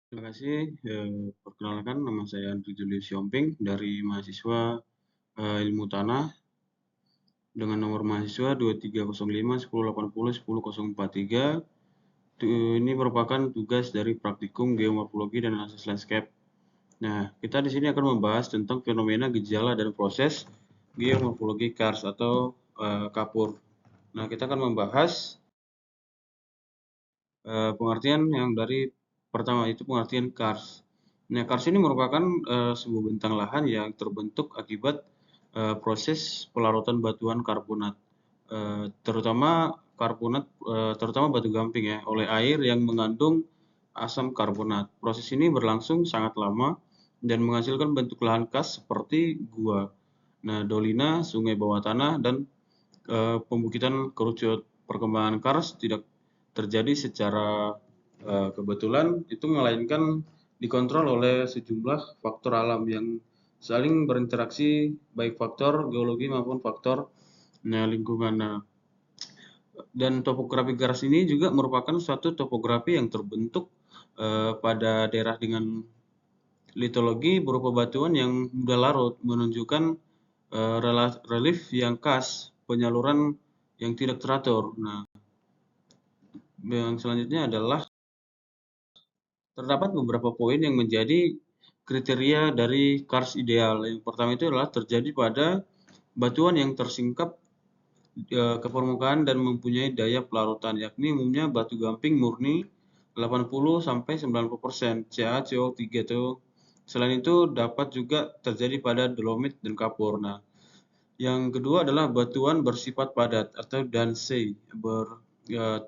Terima kasih. Perkenalkan nama saya Andri Julius Siomping dari mahasiswa Ilmu Tanah dengan nomor mahasiswa 2305 1080 1043. Ini merupakan tugas dari praktikum geomorfologi dan analisis landscape. Nah, kita di sini akan membahas tentang fenomena gejala dan proses geomorfologi kars atau kapur. Nah, kita akan membahas pengertian yang dari pertama itu pengertian kars. Nah, kars ini merupakan sebuah bentang lahan yang terbentuk akibat proses pelarutan batuan karbonat, terutama batu gamping ya, oleh air yang mengandung asam karbonat. Proses ini berlangsung sangat lama dan menghasilkan bentuk lahan khas seperti gua, nah dolina, sungai bawah tanah, dan pembukitan kerucut. Perkembangan kars tidak terjadi secara kebetulan, itu melainkan dikontrol oleh sejumlah faktor alam yang saling berinteraksi, baik faktor geologi maupun faktor lingkungan. Nah, dan topografi kars ini juga merupakan suatu topografi yang terbentuk pada daerah dengan litologi berupa batuan yang mudah larut, menunjukkan relief yang khas, penyaluran yang tidak teratur. Nah, yang selanjutnya adalah terdapat beberapa poin yang menjadi kriteria dari kars ideal. Yang pertama itu adalah terjadi pada batuan yang tersingkap ke permukaan dan mempunyai daya pelarutan, yakni umumnya batu gamping murni 80 sampai 90% CaCO3 itu. Selain itu dapat juga terjadi pada dolomit dan kapur. Nah, yang kedua adalah batuan bersifat padat atau dense,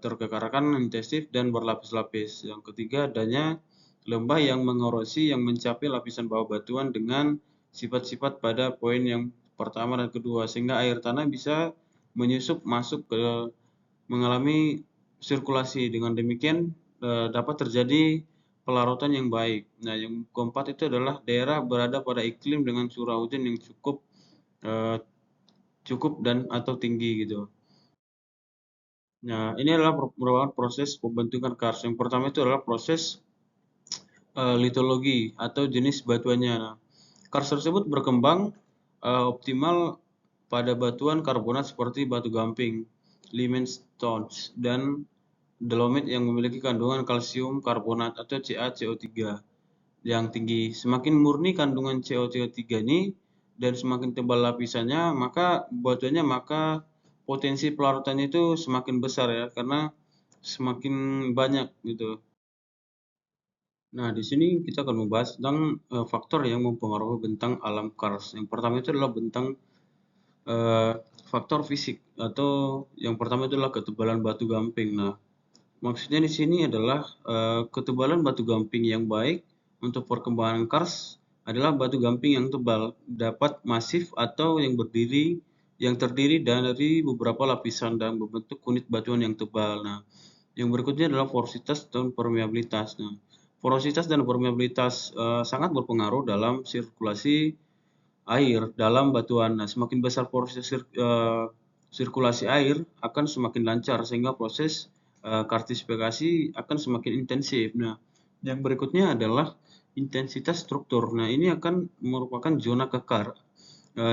terkekarakan intensif dan berlapis-lapis. Yang ketiga adanya lembah yang mengorosi yang mencapai lapisan bawah batuan dengan sifat-sifat pada poin yang pertama dan kedua, sehingga air tanah bisa menyusup masuk ke mengalami sirkulasi. Dengan demikian dapat terjadi pelarutan yang baik. Nah, yang keempat itu adalah daerah berada pada iklim dengan curah hujan yang eh, cukup dan atau tinggi gitu. Nah, ini adalah merupakan proses pembentukan kars. Yang pertama itu adalah proses litologi atau jenis batuannya. Nah, kars tersebut berkembang optimal pada batuan karbonat seperti batu gamping, limestone, dan dolomit yang memiliki kandungan kalsium karbonat atau CaCO3 yang tinggi. Semakin murni kandungan CaCO3 ini dan semakin tebal lapisannya, maka potensi pelarutannya itu semakin besar ya, karena semakin banyak gitu. Nah, di sini kita akan membahas tentang faktor yang mempengaruhi bentang alam kars. Yang pertama itu adalah eh, faktor fisik, atau yang pertama itu adalah ketebalan batu gamping. Nah, maksudnya di sini adalah ketebalan batu gamping yang baik untuk perkembangan kars adalah batu gamping yang tebal, dapat masif atau yang terdiri dari beberapa lapisan dan membentuk unit batuan yang tebal. Nah, yang berikutnya adalah porositas dan permeabilitas. Nah, porositas dan permeabilitas sangat berpengaruh dalam sirkulasi air dalam batuan. Nah, semakin besar porositas sirkulasi air akan semakin lancar sehingga proses kartifikasi akan semakin intensif. Nah, yang berikutnya adalah intensitas struktur. Nah, ini akan merupakan zona kekar,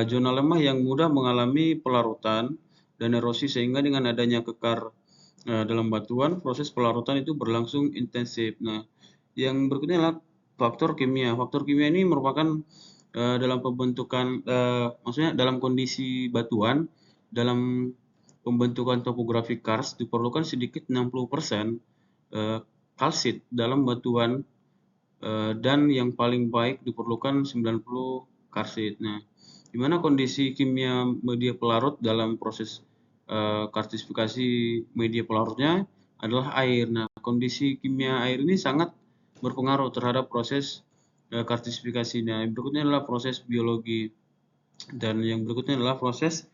zona lemah yang mudah mengalami pelarutan dan erosi, sehingga dengan adanya kekar dalam batuan, proses pelarutan itu berlangsung intensif. Nah, yang berikutnya adalah faktor kimia. Faktor kimia ini merupakan dalam pembentukan, maksudnya dalam kondisi batuan, dalam pembentukan topografi kars diperlukan sedikit 60% kalsit dalam batuan, dan yang paling baik diperlukan 90 karsit. Nah, di mana kondisi kimia media pelarut dalam proses kartifikasi media pelarutnya adalah air. Nah, kondisi kimia air ini sangat berpengaruh terhadap proses kartifikasi. Nah, berikutnya adalah proses biologi, dan yang berikutnya adalah proses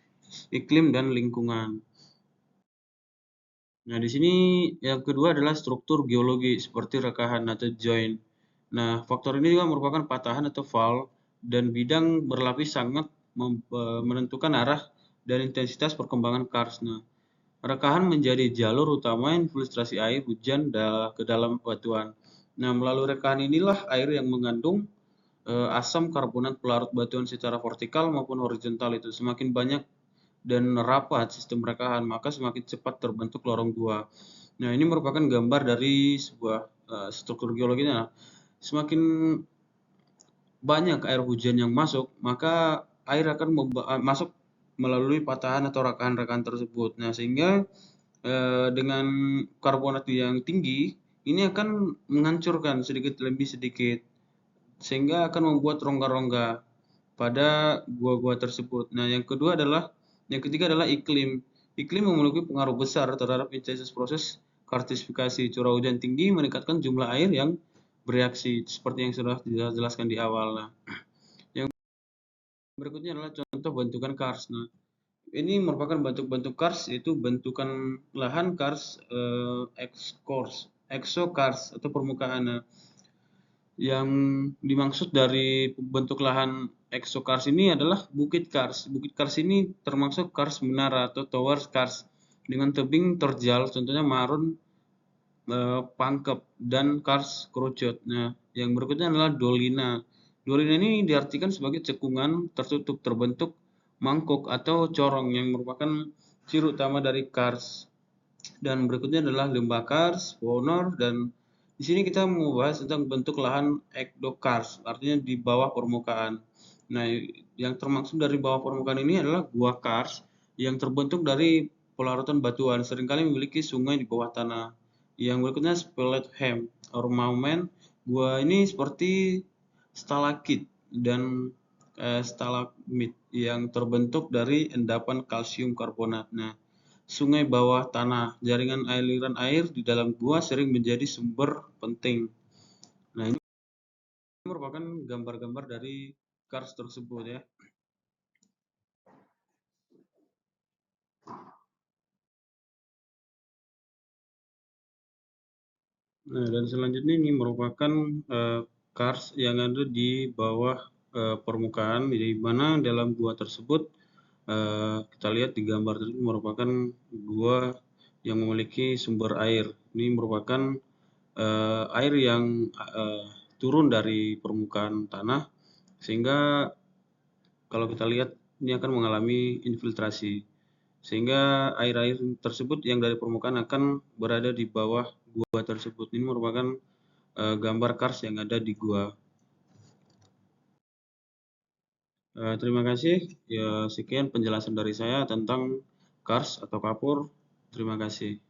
iklim dan lingkungan. Nah, di sini yang kedua adalah struktur geologi seperti rekahan atau joint. Nah, faktor ini juga merupakan patahan atau fault dan bidang berlapis sangat menentukan arah dan intensitas perkembangan kars. Nah, rekahan menjadi jalur utama infiltrasi air hujan ke dalam batuan. Nah, melalui rekahan inilah air yang mengandung asam karbonat pelarut batuan secara vertikal maupun horizontal itu semakin banyak dan rapat sistem rekahan, maka semakin cepat terbentuk lorong gua. Nah, ini merupakan gambar dari sebuah struktur geologinya. Semakin banyak air hujan yang masuk, maka air akan masuk melalui patahan atau rekahan-rekahan tersebut. Nah, sehingga dengan karbonat yang tinggi, ini akan menghancurkan sedikit demi sedikit, sehingga akan membuat rongga-rongga pada gua-gua tersebut. Nah, yang ketiga adalah iklim. Iklim memiliki pengaruh besar terhadap intensitas proses karstifikasi. Curah hujan tinggi meningkatkan jumlah air yang bereaksi, seperti yang sudah dijelaskan di awal. Nah, yang berikutnya adalah contoh bentukan karst. Nah, ini merupakan bentuk-bentuk karst, yaitu bentukan lahan karst exokarst atau permukaan. Nah, yang dimaksud dari bentuk lahan exokars ini adalah bukit kars. Bukit kars ini termasuk kars menara atau tower kars dengan tebing terjal, contohnya marun, pangkep, dan kars kerucut. Nah, yang berikutnya adalah dolina. Dolina ini diartikan sebagai cekungan tertutup terbentuk mangkuk atau corong yang merupakan ciri utama dari kars. Dan berikutnya adalah lembah kars, honor, dan di sini kita membahas tentang bentuk lahan ekdokars, artinya di bawah permukaan. Nah, yang termaksud dari bawah permukaan ini adalah gua kars yang terbentuk dari pelarutan batuan, seringkali memiliki sungai di bawah tanah. Yang berikutnya speleothem or monument. Gua ini seperti stalaktit dan stalagmit yang terbentuk dari endapan kalsium karbonat. Nah, sungai bawah tanah, jaringan aliran air di dalam gua sering menjadi sumber penting. Nah, ini merupakan gambar-gambar dari kars tersebut ya. Nah, dan selanjutnya ini merupakan kars yang ada di bawah permukaan, di mana dalam gua tersebut kita lihat di gambar tersebut merupakan gua yang memiliki sumber air. Ini merupakan air yang turun dari permukaan tanah, sehingga kalau kita lihat ini akan mengalami infiltrasi, sehingga air-air tersebut yang dari permukaan akan berada di bawah gua tersebut. Ini merupakan gambar kars yang ada di gua. Terima kasih. Ya, sekian penjelasan dari saya tentang kars atau kapur. Terima kasih.